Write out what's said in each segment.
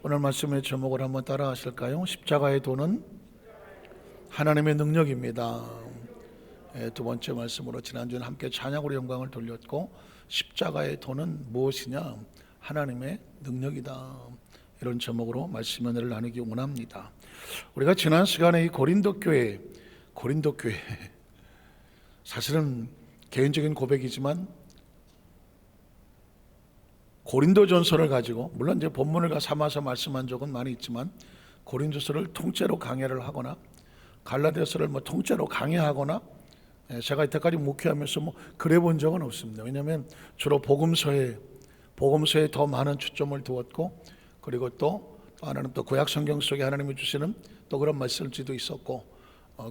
오늘 말씀의 제목을 한번 따라 하실까요? 십자가의 도는 하나님의 능력입니다. 두 번째 말씀으로 지난주에는 함께 찬양으로 영광을 돌렸고, 십자가의 도는 무엇이냐? 하나님의 능력이다. 이런 제목으로 말씀 은혜를 나누기 원합니다. 우리가 지난 시간에 이 고린도 교회 사실은 개인적인 고백이지만 고린도전서를 가지고, 물론 이제 본문을 삼아서 말씀한 적은 많이 있지만, 고린도서를 통째로 강해를 하거나 갈라디아서를 통째로 강해하거나 제가 이때까지 목회하면서 그래 본 적은 없습니다. 왜냐하면 주로 복음서에 더 많은 초점을 두었고, 그리고 또 하나는 또 구약 성경 속에 하나님이 주시는 또 그런 말씀지도 있었고,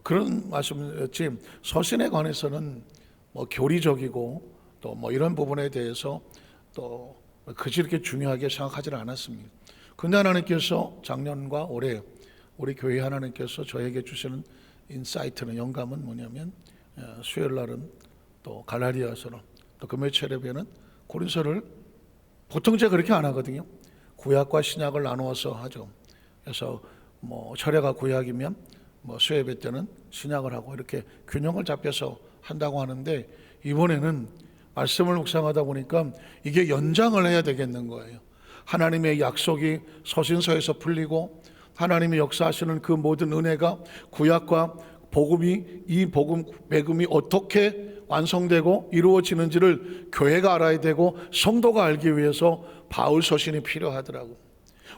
그런 말씀이었지 서신에 관해서는 교리적이고 또 이런 부분에 대해서 또 그지 이렇게 중요하게 생각하지는 않았습니다. 그런데 하나님께서 작년과 올해 우리 교회 하나님께서 저에게 주시는 인사이트는, 영감은 뭐냐면, 수요일 날은 또 갈라디아서로, 또 금요일 예배는 고린서를 보통 제가 그렇게 안 하거든요. 구약과 신약을 나누어서 하죠. 그래서 철야가 구약이면 수요예배 때는 신약을 하고 이렇게 균형을 잡혀서 한다고 하는데, 이번에는 말씀을 묵상하다 보니까 이게 연장을 해야 되겠는 거예요. 하나님의 약속이 서신서에서 풀리고 하나님이 역사하시는 그 모든 은혜가 구약과 이 복음이 어떻게 완성되고 이루어지는지를 교회가 알아야 되고 성도가 알기 위해서 바울 서신이 필요하더라고.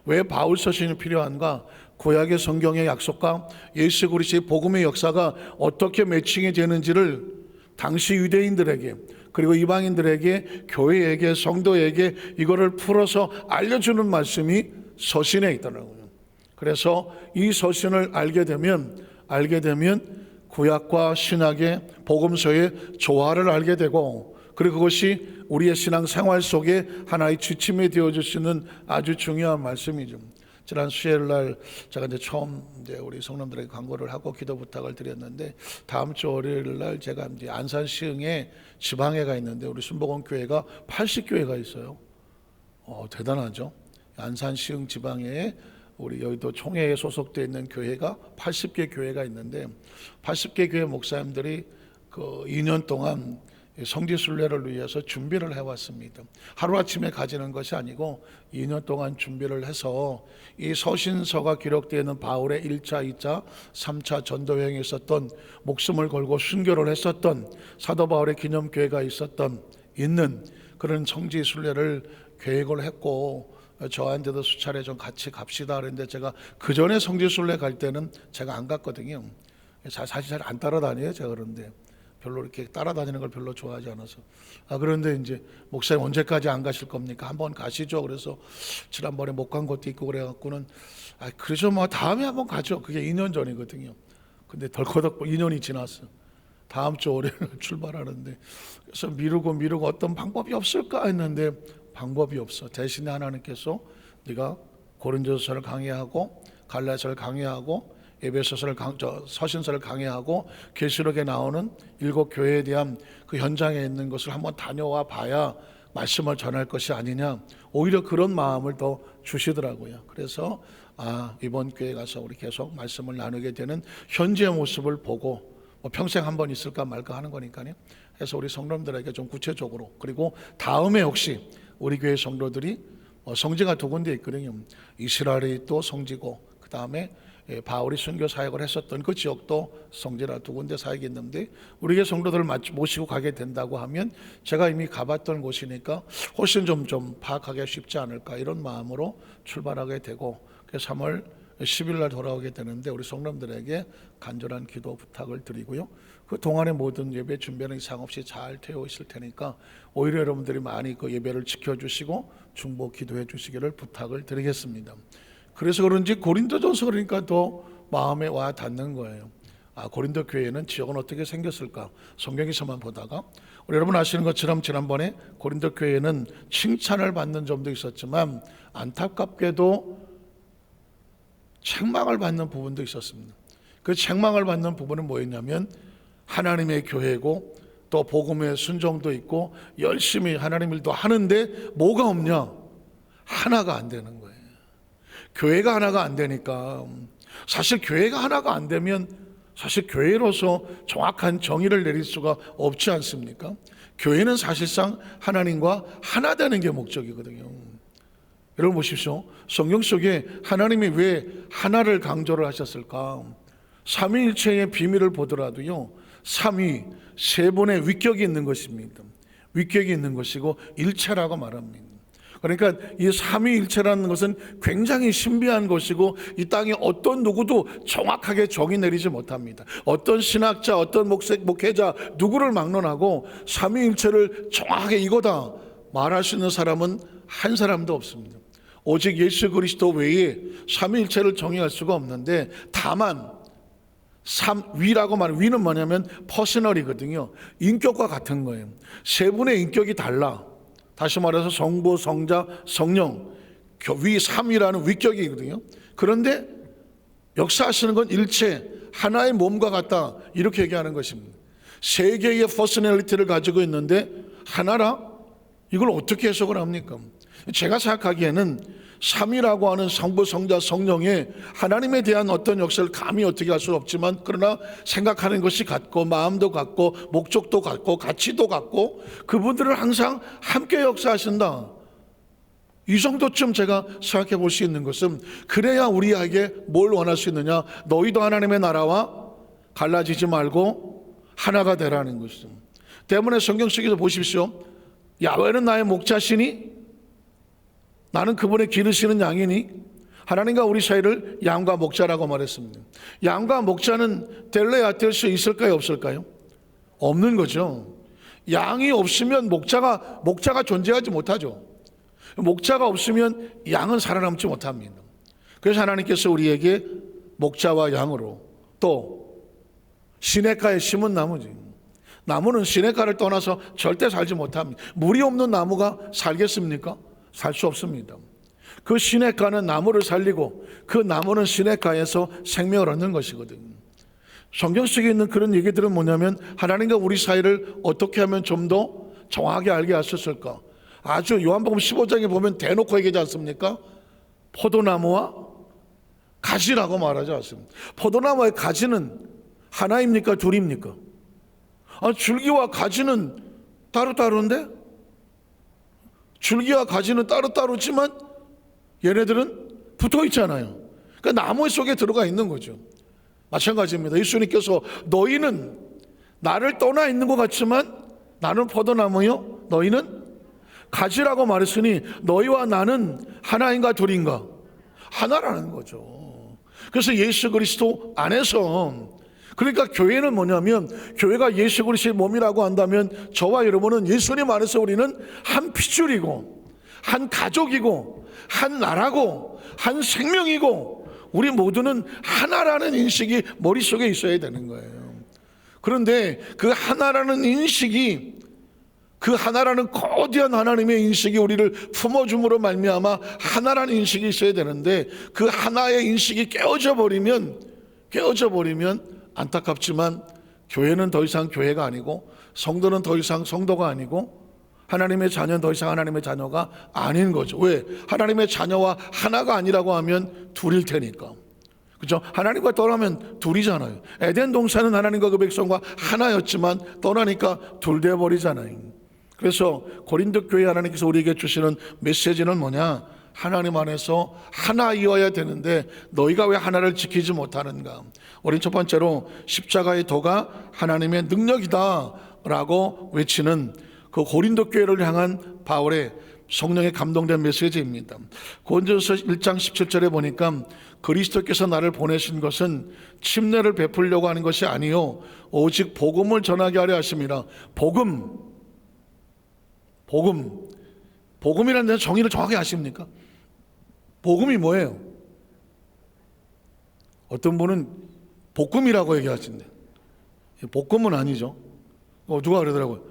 왜 바울 서신이 필요한가? 구약의 성경의 약속과 예수 그리스도의 복음의 역사가 어떻게 매칭이 되는지를 당시 유대인들에게, 그리고 이방인들에게, 교회에게, 성도에게 이거를 풀어서 알려주는 말씀이 서신에 있더라고요. 그래서 이 서신을 알게 되면 구약과 신약의 복음서의 조화를 알게 되고, 그리고 그것이 우리의 신앙 생활 속에 하나의 지침이 되어줄 수 있는 아주 중요한 말씀이죠. 지난 수요일 날 제가 처음 우리 성도들에게 광고를 하고 기도 부탁을 드렸는데, 다음 주 월요일 날 제가 안산 시흥에 지방회가 있는데, 우리 순복음 교회가 80교회가 있어요. 대단하죠. 안산 시흥 지방회에 우리 여의도 총회에 소속되어 있는 교회가 80개 교회가 있는데, 80개 교회 목사님들이 그 2년 동안 성지순례를 위해서 준비를 해왔습니다. 하루아침에 가지는 것이 아니고 2년 동안 준비를 해서 이 서신서가 기록되어 있는 바울의 1차, 2차, 3차 전도여행에 있었던, 목숨을 걸고 순교를 했었던 사도 바울의 기념교회가 있는 그런 성지순례를 계획을 했고, 저한테도 수차례 좀 같이 갑시다 그랬는데, 제가 그 전에 성지순례 갈 때는 제가 안 갔거든요. 사실 잘 안 따라다녀요, 제가. 그런데 별로 이렇게 따라다니는 걸 별로 좋아하지 않아서. 그런데 이제 목사님 언제까지 안 가실 겁니까? 한번 가시죠. 그래서 지난번에 못 간 것도 있고 그래갖고는 그래서 다음에 한번 가죠. 그게 2년 전이거든요. 근데 덜커덕 2년이 지났어. 다음 주 월요일 출발하는데, 그래서 미루고 어떤 방법이 없을까 했는데 방법이 없어. 대신에 하나님께서 네가 고린도서를 강의하고 갈라디아서를 강의하고 에베소서를 서신서를 강의하고 계시록에 나오는 7교회에 대한 그 현장에 있는 것을 한번 다녀와 봐야 말씀을 전할 것이 아니냐, 오히려 그런 마음을 더 주시더라고요. 그래서 이번 교회 가서 우리 계속 말씀을 나누게 되는 현재의 모습을 보고, 평생 한번 있을까 말까 하는 거니까요. 그래서 우리 성도들에게 좀 구체적으로, 그리고 다음에 혹시 우리 교회 성도들이 성지가 두 군데 있거든요. 이스라엘이 또 성지고, 그 다음에 바울이 순교 사역을 했었던 그 지역도 성지라 두 군데 사역이 있는데, 우리 교회 성도들을 모시고 가게 된다고 하면 제가 이미 가봤던 곳이니까 훨씬 좀 파악하기 쉽지 않을까, 이런 마음으로 출발하게 되고, 3월 10일 날 돌아오게 되는데, 우리 성도들에게 간절한 기도 부탁을 드리고요. 그 동안에 모든 예배 준비는 이상 없이 잘 되어 있을 테니까 오히려 여러분들이 많이 그 예배를 지켜주시고 중보 기도해 주시기를 부탁을 드리겠습니다. 그래서 그런지 고린도전서 그러니까 더 마음에 와 닿는 거예요. 고린도 교회는 지역은 어떻게 생겼을까? 성경에서만 보다가, 우리 여러분 아시는 것처럼 지난번에 고린도 교회는 칭찬을 받는 점도 있었지만 안타깝게도 책망을 받는 부분도 있었습니다. 그 책망을 받는 부분은 뭐였냐면, 하나님의 교회고 또 복음의 순종도 있고 열심히 하나님 일도 하는데 뭐가 없냐? 하나가 안 되는 거예요. 교회가 하나가 안 되니까, 사실 교회가 하나가 안 되면 사실 교회로서 정확한 정의를 내릴 수가 없지 않습니까? 교회는 사실상 하나님과 하나 되는 게 목적이거든요. 여러분 보십시오. 성경 속에 하나님이 왜 하나를 강조를 하셨을까? 삼위일체의 비밀을 보더라도요, 삼위, 세 분의 위격이 있는 것입니다. 위격이 있는 것이고 일체라고 말합니다. 그러니까 이 삼위일체라는 것은 굉장히 신비한 것이고 이 땅에 어떤 누구도 정확하게 정의 내리지 못합니다. 어떤 신학자, 어떤 목회자 누구를 막론하고 삼위일체를 정확하게 이거다 말할 수 있는 사람은 한 사람도 없습니다. 오직 예수 그리스도 외에 삼위일체를 정의할 수가 없는데, 다만 위라고 말하면, 위는 뭐냐면 퍼스널이거든요. 인격과 같은 거예요. 세 분의 인격이 달라. 다시 말해서 성부, 성자, 성령, 위 삼위라는 위격이거든요. 그런데 역사하시는 건 일체, 하나의 몸과 같다, 이렇게 얘기하는 것입니다. 세 개의 퍼스널리티를 가지고 있는데 하나라? 이걸 어떻게 해석을 합니까? 제가 생각하기에는 삼위라고 하는 성부, 성자, 성령의 하나님에 대한 어떤 역사를 감히 어떻게 할 수는 없지만, 그러나 생각하는 것이 같고 마음도 같고 목적도 같고 가치도 같고 그분들은 항상 함께 역사하신다. 이 정도쯤 제가 생각해 볼 수 있는 것은, 그래야 우리에게 뭘 원할 수 있느냐? 너희도 하나님의 나라와 갈라지지 말고 하나가 되라는 것입니다. 때문에 성경 속에서 보십시오. 야훼는 나의 목자시니 나는 그분의 기르시는 양이니, 하나님과 우리 사이를 양과 목자라고 말했습니다. 양과 목자는 뗄래야 뗄 수 있을까요, 없을까요? 없는 거죠. 양이 없으면 목자가 존재하지 못하죠. 목자가 없으면 양은 살아남지 못합니다. 그래서 하나님께서 우리에게 목자와 양으로, 또 시냇가에 심은 나무지. 나무는 시냇가를 떠나서 절대 살지 못합니다. 물이 없는 나무가 살겠습니까? 살 수 없습니다. 그 시냇가는 나무를 살리고 그 나무는 시냇가에서 생명을 얻는 것이거든요. 성경 속에 있는 그런 얘기들은 뭐냐면, 하나님과 우리 사이를 어떻게 하면 좀 더 정확하게 알게 할 수 있을까? 아주 요한복음 15장에 보면 대놓고 얘기하지 않습니까? 포도나무와 가지라고 말하지 않습니까? 포도나무의 가지는 하나입니까, 둘입니까? 줄기와 가지는 따로따로인데, 줄기와 가지는 따로따로지만 얘네들은 붙어 있잖아요. 그러니까 나무 속에 들어가 있는 거죠. 마찬가지입니다. 예수님께서 너희는 나를 떠나 있는 것 같지만 나는 포도나무요, 너희는 가지라고 말했으니 너희와 나는 하나인가 둘인가? 하나라는 거죠. 그래서 예수 그리스도 안에서, 그러니까 교회는 뭐냐면, 교회가 예수 그리스도의 몸이라고 한다면 저와 여러분은 예수님 안에서 우리는 한 핏줄이고 한 가족이고 한 나라고 한 생명이고 우리 모두는 하나라는 인식이 머릿속에 있어야 되는 거예요. 그런데 그 하나라는 인식이, 그 하나라는 거대한 하나님의 인식이 우리를 품어줌으로 말미암아 하나라는 인식이 있어야 되는데, 그 하나의 인식이 깨어져 버리면 안타깝지만 교회는 더 이상 교회가 아니고, 성도는 더 이상 성도가 아니고, 하나님의 자녀는 더 이상 하나님의 자녀가 아닌 거죠. 왜? 하나님의 자녀와 하나가 아니라고 하면 둘일 테니까. 그렇죠? 하나님과 떠나면 둘이잖아요. 에덴 동산은 하나님과 그 백성과 하나였지만 떠나니까 둘 돼 버리잖아요. 그래서 고린도 교회 하나님께서 우리에게 주시는 메시지는 뭐냐? 하나님 안에서 하나이어야 되는데 너희가 왜 하나를 지키지 못하는가? 우린 첫 번째로 십자가의 도가 하나님의 능력이다 라고 외치는 그 고린도 교회를 향한 바울의 성령에 감동된 메시지입니다. 고린도서 1장 17절에 보니까, 그리스도께서 나를 보내신 것은 침례를 베풀려고 하는 것이 아니요 오직 복음을 전하게 하려 하심이라. 복음이라는 데는 정의를 정확히 아십니까? 복음이 뭐예요? 어떤 분은 볶음이라고 얘기하신대. 볶음은 아니죠. 누가 그러더라고요.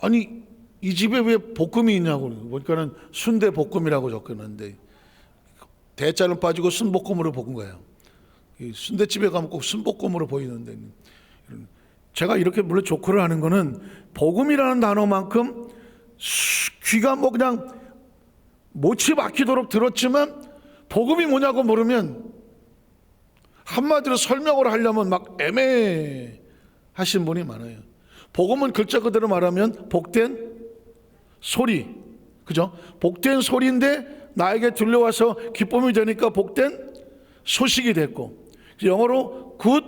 아니, 이 집에 왜 볶음이 있냐고. 보니까는 순대 볶음이라고 적혔는데, 대자는 빠지고 순볶음으로 볶은 거예요. 순대집에 가면 꼭 순볶음으로 보이는데, 제가 이렇게 물론 조크를 하는 거는, 복음이라는 단어만큼 귀가 그냥 못이 막히도록 들었지만 복음이 뭐냐고 물으면 한마디로 설명을 하려면 막 애매하신 분이 많아요. 복음은 글자 그대로 말하면 복된 소리, 그죠? 복된 소리인데 나에게 들려와서 기쁨이 되니까 복된 소식이 됐고, 영어로 good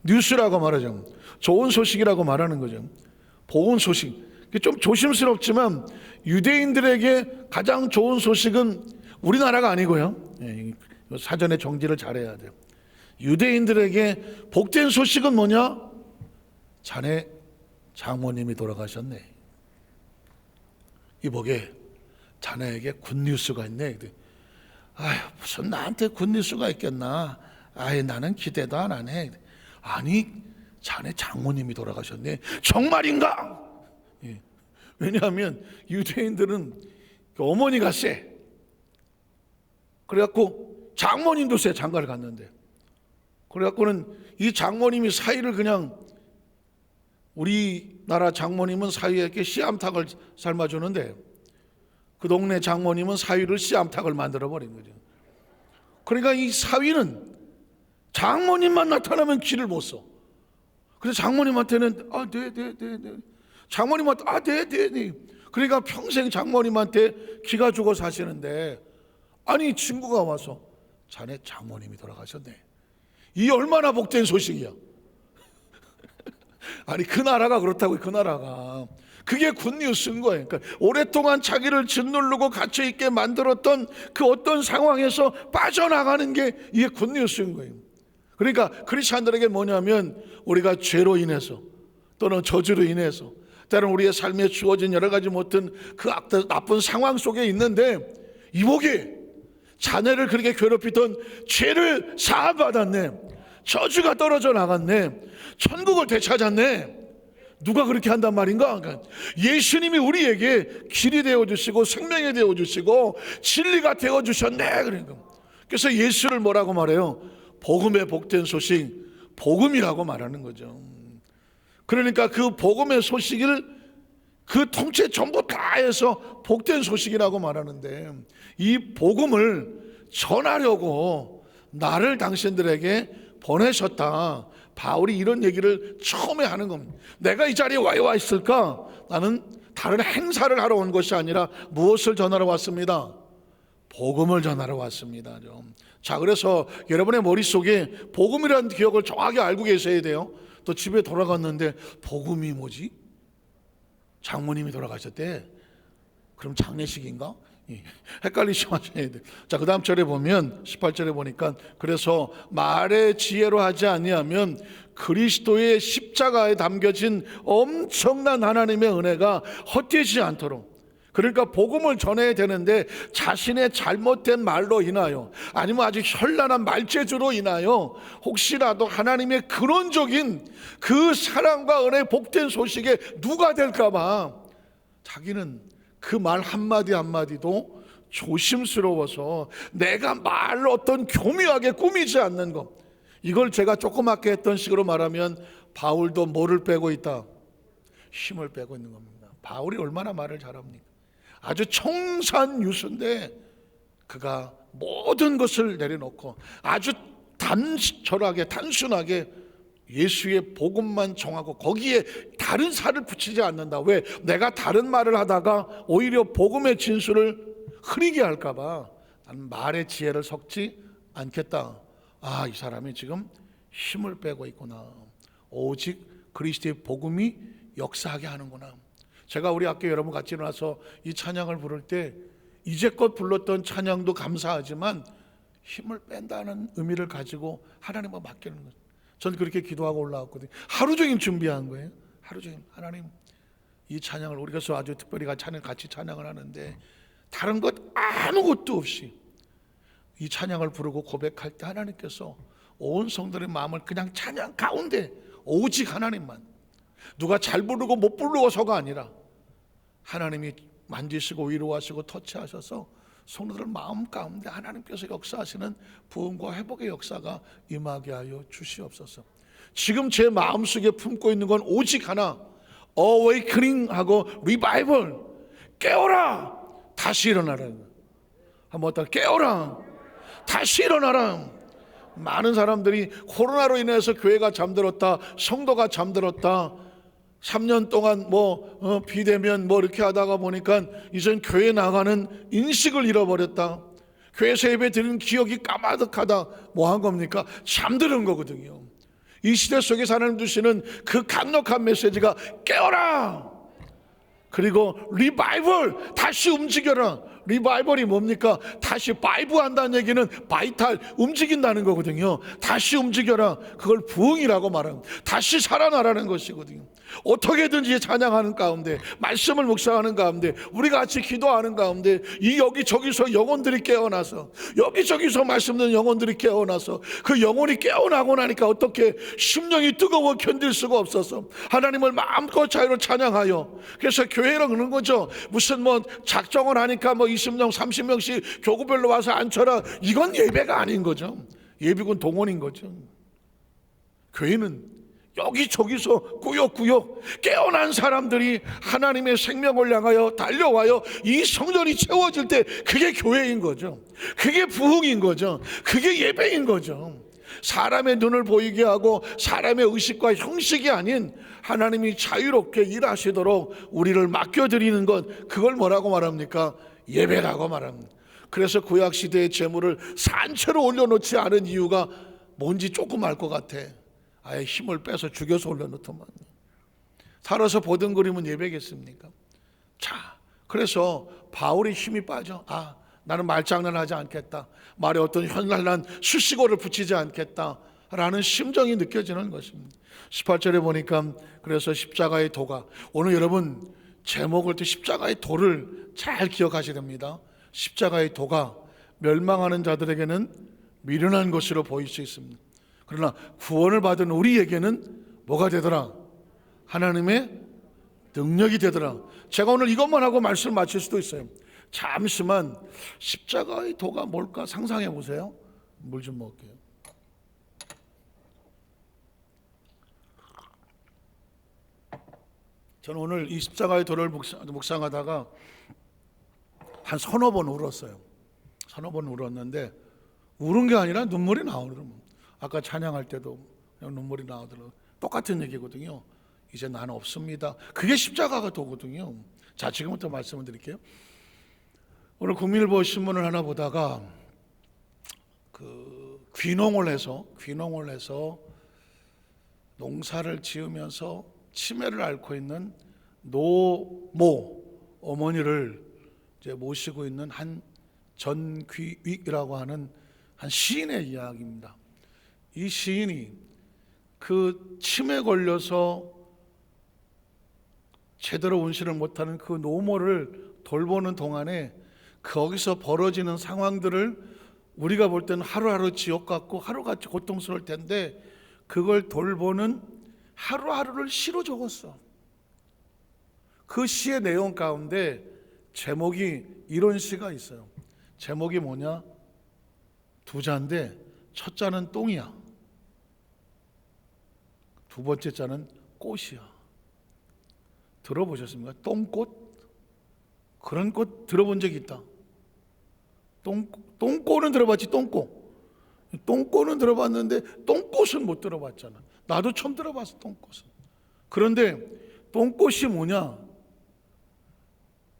news라고 말하죠. 좋은 소식이라고 말하는 거죠. 좋은 소식. 좀 조심스럽지만 유대인들에게 가장 좋은 소식은 우리나라가 아니고요. 사전에 정지를 잘해야 돼요. 유대인들에게 복된 소식은 뭐냐? 자네 장모님이 돌아가셨네. 이복에 자네에게 굿뉴스가 있네. 아휴, 무슨 나한테 굿뉴스가 있겠나? 아이, 나는 기대도 안 하네. 아니, 자네 장모님이 돌아가셨네. 정말인가? 예. 왜냐하면 유대인들은 어머니가 세. 그래갖고 장모님도 세. 장가를 갔는데. 그래갖고는 이 장모님이 사위를 그냥, 우리나라 장모님은 사위에게 씨암탉을 삶아주는데 그 동네 장모님은 사위를 씨암탉을 만들어버린 거죠. 그러니까 이 사위는 장모님만 나타나면 기를 못 써. 그래서 장모님한테는 네. 장모님한테 네. 그러니까 평생 장모님한테 기가 죽어 사시는데, 아니 친구가 와서 자네 장모님이 돌아가셨네. 이 얼마나 복된 소식이야. 아니 그 나라가 그렇다고, 그 나라가 그게 굿뉴스인 거예요. 그러니까 오랫동안 자기를 짓누르고 갇혀있게 만들었던 그 어떤 상황에서 빠져나가는 게 이게 굿뉴스인 거예요. 그러니까 크리스찬들에게 뭐냐면, 우리가 죄로 인해서 또는 저주로 인해서 때로는 우리의 삶에 주어진 여러 가지 못한 그 나쁜 상황 속에 있는데, 이복이 자네를 그렇게 괴롭히던 죄를 사함받았네. 저주가 떨어져 나갔네. 천국을 되찾았네. 누가 그렇게 한단 말인가? 그러니까 예수님이 우리에게 길이 되어주시고 생명이 되어주시고 진리가 되어주셨네. 그러니까 그래서 예수를 뭐라고 말해요? 복음의 복된 소식, 복음이라고 말하는 거죠. 그러니까 그 복음의 소식을 그 통째 전부 다 해서 복된 소식이라고 말하는데, 이 복음을 전하려고 나를 당신들에게 보내셨다. 바울이 이런 얘기를 처음에 하는 겁니다. 내가 이 자리에 왜 와 있을까? 나는 다른 행사를 하러 온 것이 아니라 무엇을 전하러 왔습니다? 복음을 전하러 왔습니다. 자, 그래서 여러분의 머릿속에 복음이라는 기억을 정확히 알고 계셔야 돼요. 또 집에 돌아갔는데 복음이 뭐지? 장모님이 돌아가셨대. 그럼 장례식인가? 헷갈리지 마셔야 돼. 자, 그 다음 절에 보면 18절에 보니까, 그래서 말의 지혜로 하지 아니하면 그리스도의 십자가에 담겨진 엄청난 하나님의 은혜가 헛되지 않도록. 그러니까 복음을 전해야 되는데 자신의 잘못된 말로 인하여 아니면 아주 현란한 말재주로 인하여 혹시라도 하나님의 근원적인 그 사랑과 은혜의 복된 소식에 누가 될까봐 자기는 그 말 한마디 한마디도 조심스러워서 내가 말을 어떤 교묘하게 꾸미지 않는 것, 이걸 제가 조그맣게 했던 식으로 말하면 바울도 뭐를 빼고 있다? 힘을 빼고 있는 겁니다. 바울이 얼마나 말을 잘합니까? 아주 청산유수인데 그가 모든 것을 내려놓고 아주 단철하게 단순하게 예수의 복음만 정하고 거기에 다른 살을 붙이지 않는다. 왜? 내가 다른 말을 하다가 오히려 복음의 진술을 흐리게 할까봐 나는 말의 지혜를 섞지 않겠다. 아, 이 사람이 지금 힘을 빼고 있구나. 오직 그리스도의 복음이 역사하게 하는구나. 제가 우리 학교 여러분 같이 일어나서 이 찬양을 부를 때 이제껏 불렀던 찬양도 감사하지만 힘을 뺀다는 의미를 가지고 하나님과 맡기는 거죠. 저는 그렇게 기도하고 올라왔거든요. 하루 종일 준비한 거예요. 하루 종일. 하나님, 이 찬양을 우리가 아주 특별히 같이 찬양을 하는데 다른 것 아무것도 없이 이 찬양을 부르고 고백할 때 하나님께서 온 성도의 마음을 그냥 찬양 가운데 오직 하나님만, 누가 잘 부르고 못 부르고서가 아니라 하나님이 만지시고 위로하시고 터치하셔서 성도들 마음 가운데 하나님께서 역사하시는 부흥과 회복의 역사가 임하게 하여 주시옵소서. 지금 제 마음속에 품고 있는 건 오직 하나, awakening하고 revival. 깨어라, 다시 일어나라는 거예요. 한번 더 깨어라, 다시 일어나라. 많은 사람들이 코로나로 인해서 교회가 잠들었다, 성도가 잠들었다, 3년 동안 비대면 이렇게 하다가 보니까 이젠 교회 나가는 인식을 잃어버렸다, 교회에서 예배 드리는 기억이 까마득하다. 뭐 한 겁니까? 잠드는 거거든요. 이 시대 속에 하나님 주시는 그 강력한 메시지가 깨어라, 그리고 리바이벌, 다시 움직여라. 리바이벌이 뭡니까? 다시 바이브 한다는 얘기는 바이탈, 움직인다는 거거든요. 다시 움직여라, 그걸 부흥이라고 말합니다. 다시 살아나라는 것이거든요. 어떻게든지 찬양하는 가운데, 말씀을 묵상하는 가운데, 우리가 같이 기도하는 가운데, 이 여기저기서 영혼들이 깨어나서, 여기저기서 말씀 듣는 영혼들이 깨어나서, 그 영혼이 깨어나고 나니까 어떻게 심령이 뜨거워 견딜 수가 없어서 하나님을 마음껏 자유로 찬양하여, 그래서 교회는 그런 거죠. 무슨 작정을 하니까 20명 30명씩 교구별로 와서 앉혀라, 이건 예배가 아닌 거죠. 예비군 동원인 거죠. 교회는 여기저기서 꾸역꾸역 깨어난 사람들이 하나님의 생명을 향하여 달려와요. 이 성전이 채워질 때 그게 교회인 거죠. 그게 부흥인 거죠. 그게 예배인 거죠. 사람의 눈을 보이게 하고 사람의 의식과 형식이 아닌 하나님이 자유롭게 일하시도록 우리를 맡겨드리는 것, 그걸 뭐라고 말합니까? 예배라고 말합니다. 그래서 구약시대의 제물을 산채로 올려놓지 않은 이유가 뭔지 조금 알 것 같아. 아예 힘을 빼서 죽여서 올려놓더만. 살아서 보듬거리면 예배겠습니까? 자, 그래서 바울이 힘이 빠져. 나는 말장난하지 않겠다, 말에 어떤 현란한 수식어를 붙이지 않겠다 라는 심정이 느껴지는 것입니다. 18절에 보니까 그래서 십자가의 도가, 오늘 여러분 제목을 또 십자가의 도를 잘 기억하셔야 됩니다. 십자가의 도가 멸망하는 자들에게는 미련한 것으로 보일 수 있습니다. 그러나 구원을 받은 우리에게는 뭐가 되더라? 하나님의 능력이 되더라. 제가 오늘 이것만 하고 말씀을 마칠 수도 있어요. 잠시만 십자가의 도가 뭘까 상상해 보세요. 물 좀 먹을게요. 저는 오늘 이 십자가의 도를 묵상하다가 한 서너 번 울었어요. 서너 번 울었는데 울은 게 아니라 눈물이 나오더라고요. 아까 찬양할 때도 그냥 눈물이 나오더라고요. 똑같은 얘기거든요. 이제 나는 없습니다. 그게 십자가가 도거든요. 자, 지금부터 말씀을 드릴게요. 오늘 국민일보 신문을 하나 보다가 귀농을 해서 농사를 지으면서 치매를 앓고 있는 노모 어머니를 이제 모시고 있는 한 전귀익이라고 하는 한 시인의 이야기입니다. 이 시인이 그 치매 걸려서 제대로 운신을 못하는 그 노모를 돌보는 동안에 거기서 벌어지는 상황들을 우리가 볼 때는 하루하루 지옥 같고 하루같이 고통스러울 텐데 그걸 돌보는 하루하루를 시로 적었어. 그 시의 내용 가운데 제목이 이런 시가 있어요. 제목이 뭐냐? 두 자인데 첫 자는 똥이야, 두 번째 자는 꽃이야. 들어보셨습니까? 똥꽃? 그런 꽃 들어본 적이 있다. 똥꽃은 들어봤지. 똥꽃은 들어봤는데 똥꽃은 못 들어봤잖아. 나도 처음 들어봤어, 똥꽃은. 그런데 똥꽃이 뭐냐?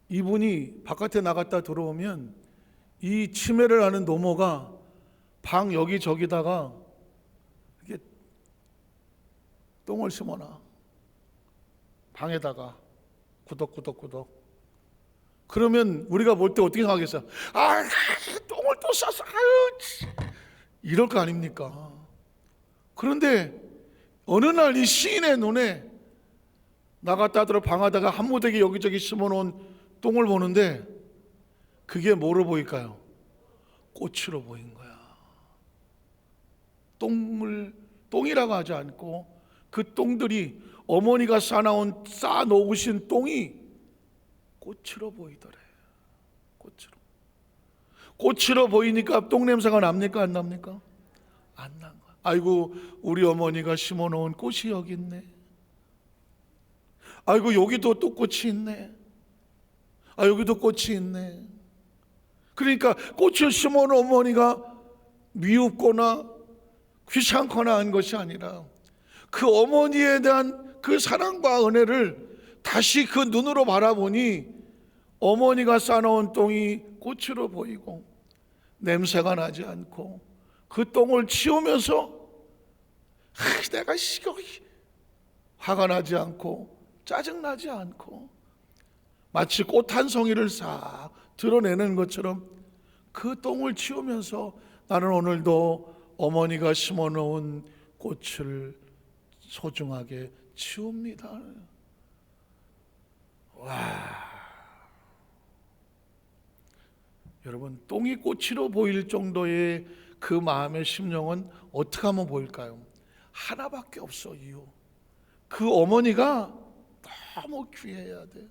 이분이 바깥에 나갔다 들어오면 이 치매를 하는 노모가 방 여기저기다가 이렇게 똥을 심어놔. 방에다가 구덕구덕구덕. 그러면 우리가 볼 때 어떻게 생각하겠어요? 똥을 또 쌌어. 이럴 거 아닙니까? 그런데 어느 날 이 시인의 눈에 나갔다 들어 방하다가 한 무더기 여기저기 심어놓은 똥을 보는데 그게 뭐로 보일까요? 꽃으로 보인 거야. 똥이라고 하지 않고 그 똥들이 어머니가 쌓아놓으신 똥이 꽃으로 보이더래. 꽃으로 보이니까 똥 냄새가 납니까? 안 납니까? 안 난 거야. 아이고, 우리 어머니가 심어놓은 꽃이 여기 있네. 아이고, 여기도 또 꽃이 있네. 여기도 꽃이 있네. 그러니까 꽃을 심어놓은 어머니가 미흡거나 귀찮거나 한 것이 아니라 그 어머니에 대한 그 사랑과 은혜를 다시 그 눈으로 바라보니 어머니가 싸놓은 똥이 꽃으로 보이고 냄새가 나지 않고 그 똥을 치우면서 내가 화가 나지 않고 짜증나지 않고 마치 꽃 한 송이를 싹 드러내는 것처럼 그 똥을 치우면서 나는 오늘도 어머니가 심어놓은 꽃을 소중하게 치웁니다. 와, 여러분, 똥이 꽃으로 보일 정도의 그 마음의 심령은 어떻게 하면 보일까요? 하나밖에 없어. 이유, 그 어머니가 너무 귀해야 돼.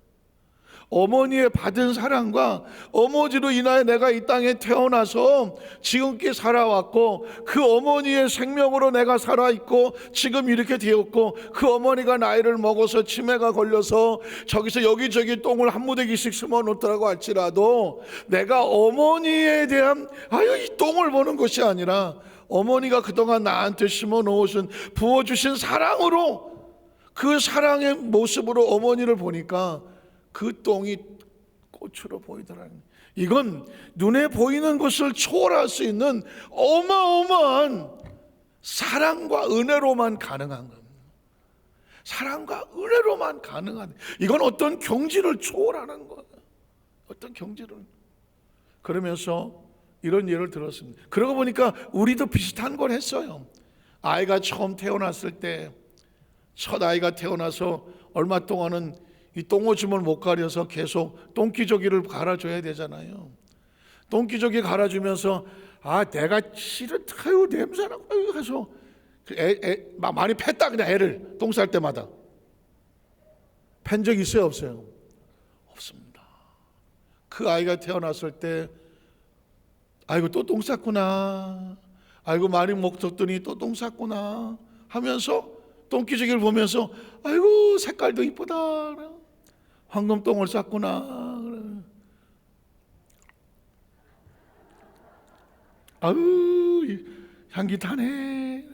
어머니의 받은 사랑과 어머니로 인하여 내가 이 땅에 태어나서 지금께 살아왔고 그 어머니의 생명으로 내가 살아있고 지금 이렇게 되었고 그 어머니가 나이를 먹어서 치매가 걸려서 저기서 여기저기 똥을 한 무더기씩 심어놓더라고 할지라도 내가 어머니에 대한 이 똥을 보는 것이 아니라 어머니가 그동안 나한테 심어놓으신 부어주신 사랑으로 그 사랑의 모습으로 어머니를 보니까 그 똥이 꽃으로 보이더라는 거예요. 이건 눈에 보이는 것을 초월할 수 있는 어마어마한 사랑과 은혜로만 가능한 겁니다. 사랑과 은혜로만 가능한, 이건 어떤 경지를 초월하는 거예요. 어떤 경지를. 그러면서 이런 예를 들었습니다. 그러고 보니까 우리도 비슷한 걸 했어요. 아이가 처음 태어났을 때, 첫 아이가 태어나서 얼마 동안은 이 똥오줌을 못 가려서 계속 똥기저귀를 갈아줘야 되잖아요. 똥기저귀 갈아주면서 내가 싫다요 냄새나고 해서 막 많이 팼다. 그냥 애를 똥 쌀 때마다 팬 적 있어요 없어요? 없습니다. 그 아이가 태어났을 때 아이고 또 똥 쌌구나, 아이고 많이 먹었더니 또 똥 쌌구나 하면서 똥기저귀를 보면서 아이고 색깔도 이쁘다, 황금똥을 쌌구나, 아유 향기 타네,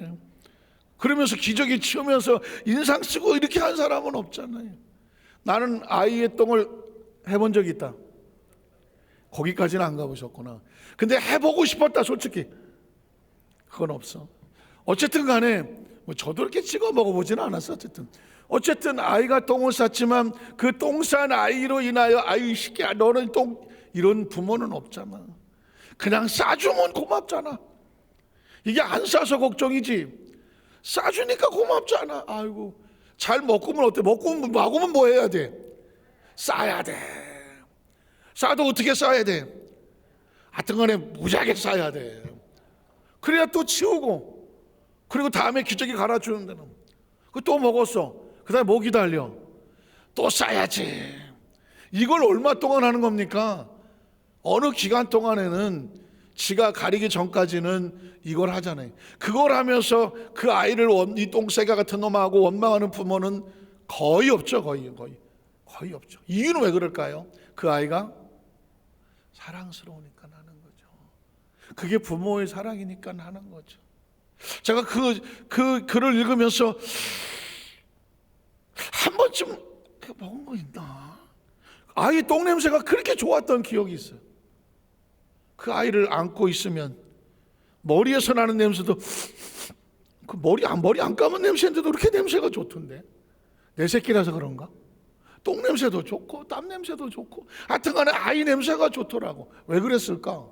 그러면서 기저귀 치우면서 인상 쓰고 이렇게 한 사람은 없잖아요. 나는 아이의 똥을 해본 적이 있다. 거기까지는 안 가보셨구나. 근데 해보고 싶었다. 솔직히 그건 없어. 어쨌든 간에 저도 이렇게 찍어 먹어보지는 않았어. 어쨌든 아이가 똥을 쌌지만 그 똥 싼 아이로 인하여 아유 시끼야 너는 똥, 이런 부모는 없잖아. 그냥 싸주면 고맙잖아. 이게 안 싸서 걱정이지 싸주니까 고맙잖아. 아이고 잘 먹으면 어때? 먹으면 뭐 해야 돼? 싸야 돼. 싸도 어떻게 싸야 돼? 하여튼간에 무지하게 싸야 돼. 그래야 또 치우고, 그리고 다음에 기저귀 갈아주는 데는 또 먹었어. 그 다음에 뭐 기다려? 또 싸야지. 이걸 얼마 동안 하는 겁니까? 어느 기간 동안에는 지가 가리기 전까지는 이걸 하잖아요. 그걸 하면서 그 아이를 이 똥새가 같은 놈하고 원망하는 부모는 거의 없죠. 거의 없죠. 이유는 왜 그럴까요? 그 아이가 사랑스러우니까 하는 거죠. 그게 부모의 사랑이니까 하는 거죠. 제가 그 글을 읽으면서 한 번쯤 먹은 거 있나? 아이 똥 냄새가 그렇게 좋았던 기억이 있어요. 그 아이를 안고 있으면 머리에서 나는 냄새도 그 머리 안 감은 냄새인데도 그렇게 냄새가 좋던데. 내 새끼라서 그런가? 똥 냄새도 좋고 땀 냄새도 좋고 하여튼간에 아이 냄새가 좋더라고. 왜 그랬을까?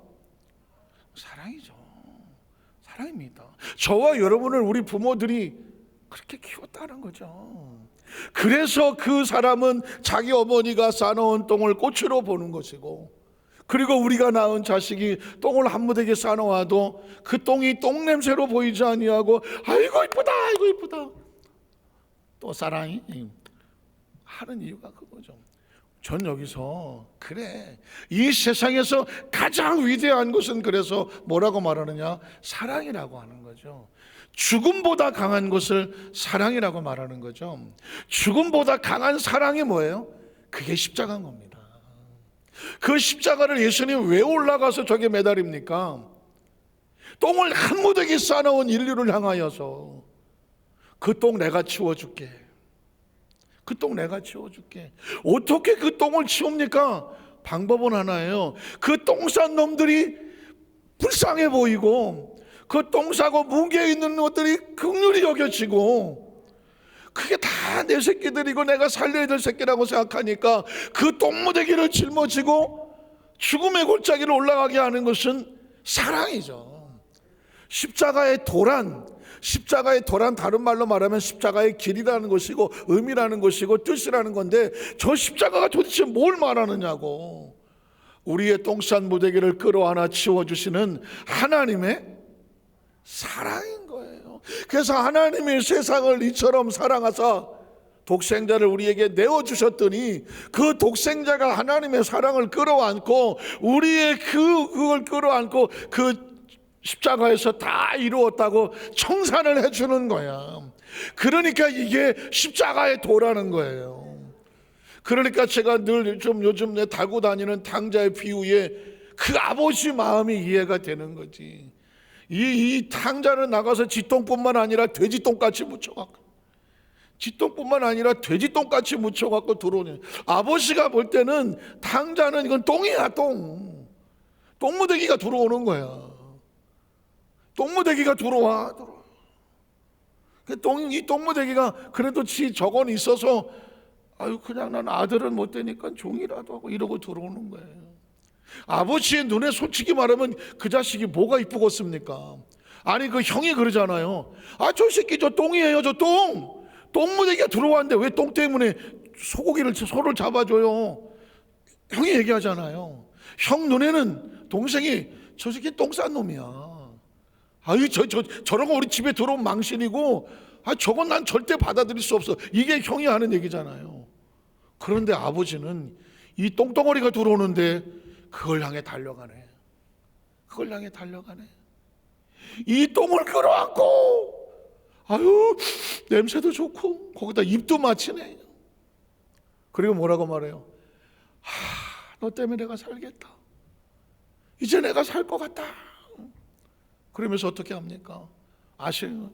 사랑이죠. 사랑입니다. 저와 여러분을 우리 부모들이 그렇게 키웠다는 거죠. 그래서 그 사람은 자기 어머니가 싸놓은 똥을 꽃으로 보는 것이고, 그리고 우리가 낳은 자식이 똥을 한 무더기에 싸놓아도 그 똥이 똥 냄새로 보이지 아니하고 아이고 이쁘다, 아이고 이쁘다, 또 사랑이 하는 이유가 그거죠. 전 여기서 그래, 이 세상에서 가장 위대한 것은 그래서 뭐라고 말하느냐? 사랑이라고 하는 거죠. 죽음보다 강한 것을 사랑이라고 말하는 거죠. 죽음보다 강한 사랑이 뭐예요? 그게 십자가인 겁니다. 그 십자가를 예수님 왜 올라가서 저게 매달립니까? 똥을 한 무더기 쌓아놓은 인류를 향하여서 그 똥 내가 치워줄게. 그 똥 내가 치워줄게. 어떻게 그 똥을 치웁니까? 방법은 하나예요. 그 똥 싼 놈들이 불쌍해 보이고 그 똥 싸고 뭉개 있는 것들이 긍휼히 여겨지고 그게 다 내 새끼들이고 내가 살려야 될 새끼라고 생각하니까 그 똥무더기를 짊어지고 죽음의 골짜기를 올라가게 하는 것은 사랑이죠. 십자가의 도란 다른 말로 말하면 십자가의 길이라는 것이고 의미라는 것이고 뜻이라는 건데 저 십자가가 도대체 뭘 말하느냐고. 우리의 똥싼 무더기를 끌어안아 치워주시는 하나님의 사랑인 거예요. 그래서 하나님이 세상을 이처럼 사랑하사 독생자를 우리에게 내어주셨더니 그 독생자가 하나님의 사랑을 끌어안고 우리의 그걸 끌어안고 그 십자가에서 다 이루었다고 청산을 해주는 거야. 그러니까 이게 십자가의 도라는 거예요. 그러니까 제가 늘 좀 요즘 내 달고 다니는 탕자의 비유에 그 아버지 마음이 이해가 되는 거지. 이 탕자는 나가서 쥐똥뿐만 아니라 돼지똥같이 묻혀갖고 쥐똥뿐만 아니라 돼지똥같이 묻혀갖고 들어오는 아버지가 볼 때는 탕자는 이건 똥이야. 똥무더기가 들어오는 거야. 똥무더기가 들어와. 이 똥무더기가 그래도 지 저건 있어서 아유 그냥 난 아들은 못 되니까 종이라도 하고 이러고 들어오는 거예요. 아버지의 눈에 솔직히 말하면 그 자식이 뭐가 이쁘겠습니까? 아니 그 형이 그러잖아요. 아 저 새끼 저 똥이에요. 저 똥무더기가 들어왔는데 왜 똥 때문에 소를 잡아줘요. 형이 얘기하잖아요. 형 눈에는 동생이 저 새끼 똥 싼 놈이야. 아유 저런 거 우리 집에 들어온 망신이고 아 저건 난 절대 받아들일 수 없어. 이게 형이 하는 얘기잖아요. 그런데 아버지는 이 똥덩어리가 들어오는데 그걸 향해 달려가네. 이 똥을 끌어안고 아유 냄새도 좋고 거기다 입도 맞히네. 그리고 뭐라고 말해요? 너 때문에 내가 살겠다. 이제 내가 살 것 같다. 그러면서 어떻게 합니까? 아시는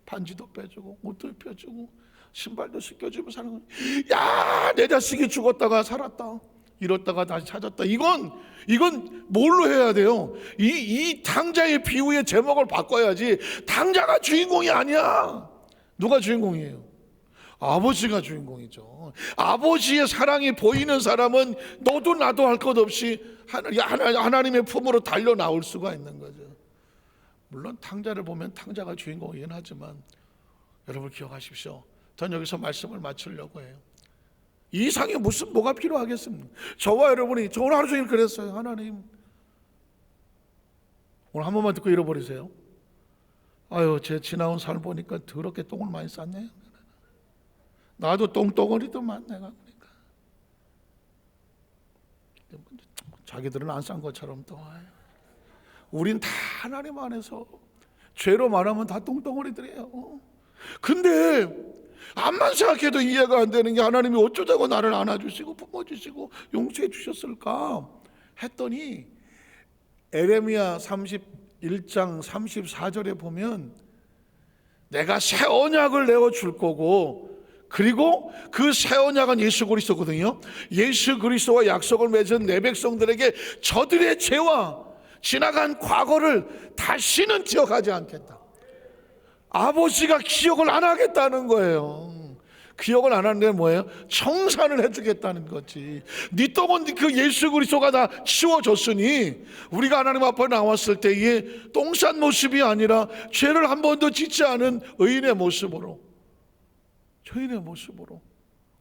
반지도 빼주고 옷도 입혀주고 신발도 씻겨주고 사는 거예요. 야, 내 자식이 죽었다가 살았다. 잃었다가 다시 찾았다. 이건 뭘로 해야 돼요? 이 탕자의 비유의 제목을 바꿔야지. 탕자가 주인공이 아니야. 누가 주인공이에요? 아버지가 주인공이죠. 아버지의 사랑이 보이는 사람은 너도 나도 할 것 없이 하나님의 품으로 달려 나올 수가 있는 거죠. 물론 탕자를 보면 탕자가 주인공이긴 하지만 여러분 기억하십시오. 전 여기서 말씀을 마치려고 해요. 이 이상이 뭐가 필요하겠습니까? 저와 여러분이 저 오늘 하루 종일 그랬어요. 하나님 오늘 한 번만 듣고 잃어버리세요. 아유 제 지나온 삶 보니까 더럽게 똥을 많이 쌌네. 나도 똥덩어리도만 내가 보니까 자기들은 안 싼 것처럼 또 우린 다 하나님 안에서 죄로 말하면 다 똥덩어리들이에요. 근데 암만 생각해도 이해가 안 되는 게 하나님이 어쩌자고 나를 안아주시고 품어주시고 용서해 주셨을까 했더니 에레미야 31장 34절에 보면 내가 새 언약을 내어줄 거고 그리고 그 새 언약은 예수 그리스도거든요. 예수 그리스도와 약속을 맺은 내 백성들에게 저들의 죄와 지나간 과거를 다시는 기억하지 않겠다. 아버지가 기억을 안 하겠다는 거예요. 기억을 안 하는 게 뭐예요? 청산을 해주겠다는 거지. 네 똥은 그 예수 그리스도가 다 치워줬으니 우리가 하나님 앞에 나왔을 때에 똥싼 모습이 아니라 죄를 한 번도 짓지 않은 의인의 모습으로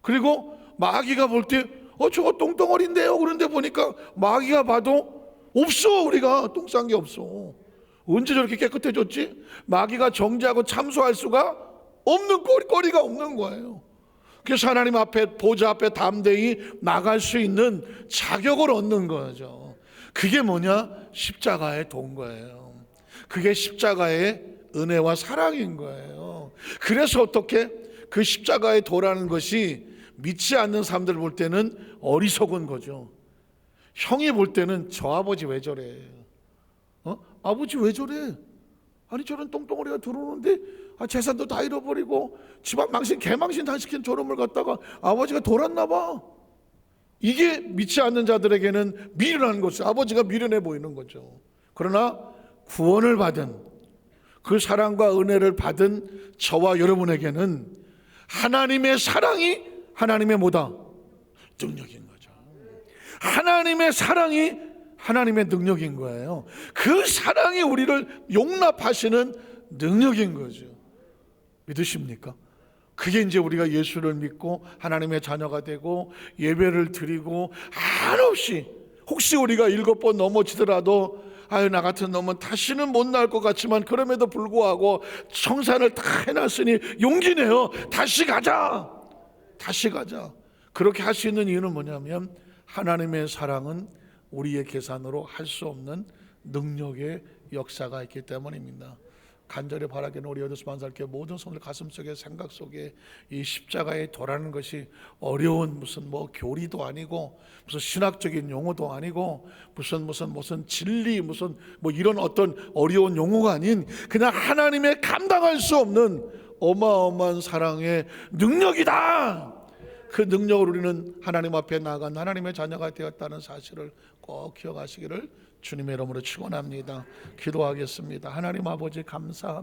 그리고 마귀가 볼 때 저거 똥덩어리인데요. 그런데 보니까 마귀가 봐도 없어. 우리가 똥 싼 게 없어. 언제 저렇게 깨끗해졌지? 마귀가 정죄하고 참소할 수가 없는 거리가 없는 거예요. 그래서 하나님 앞에 보좌 앞에 담대히 나갈 수 있는 자격을 얻는 거죠. 그게 뭐냐? 십자가의 도인 거예요. 그게 십자가의 은혜와 사랑인 거예요. 그래서 어떻게 그 십자가의 도라는 것이 믿지 않는 사람들 볼 때는 어리석은 거죠. 형이 볼 때는 저 아버지 왜 저래? 아버지 왜 저래? 아니 저런 똥덩어리가 들어오는데 재산도 다 잃어버리고 집안 망신 개망신 다 시킨 저놈을 갖다가 아버지가 돌았나 봐. 이게 믿지 않는 자들에게는 미련한 것이죠. 아버지가 미련해 보이는 거죠. 그러나 구원을 받은 그 사랑과 은혜를 받은 저와 여러분에게는 하나님의 사랑이 하나님의 뭐다? 능력인 거죠. 하나님의 사랑이 하나님의 능력인 거예요. 그 사랑이 우리를 용납하시는 능력인 거죠. 믿으십니까? 그게 이제 우리가 예수를 믿고 하나님의 자녀가 되고 예배를 드리고 한없이 혹시 우리가 7번 넘어지더라도 아유 나 같은 놈은 다시는 못 나올 것 같지만 그럼에도 불구하고 청산을 다 해놨으니 용기 내요. 다시 가자. 다시 가자. 그렇게 할 수 있는 이유는 뭐냐면 하나님의 사랑은 우리의 계산으로 할 수 없는 능력의 역사가 있기 때문입니다. 간절히 바라기는 우리 여덟 만살께 모든 손을 가슴속에 생각 속에 이 십자가의 도라는 것이 어려운 무슨 교리도 아니고 무슨 신학적인 용어도 아니고 무슨 진리 무슨 이런 어떤 어려운 용어가 아닌 그냥 하나님의 감당할 수 없는 어마어마한 사랑의 능력이다. 그 능력을 우리는 하나님 앞에 나아간 하나님의 자녀가 되었다는 사실을 꼭 기억하시기를 주님의 이름으로 축원합니다. 기도하겠습니다. 하나님 아버지 감사합니다.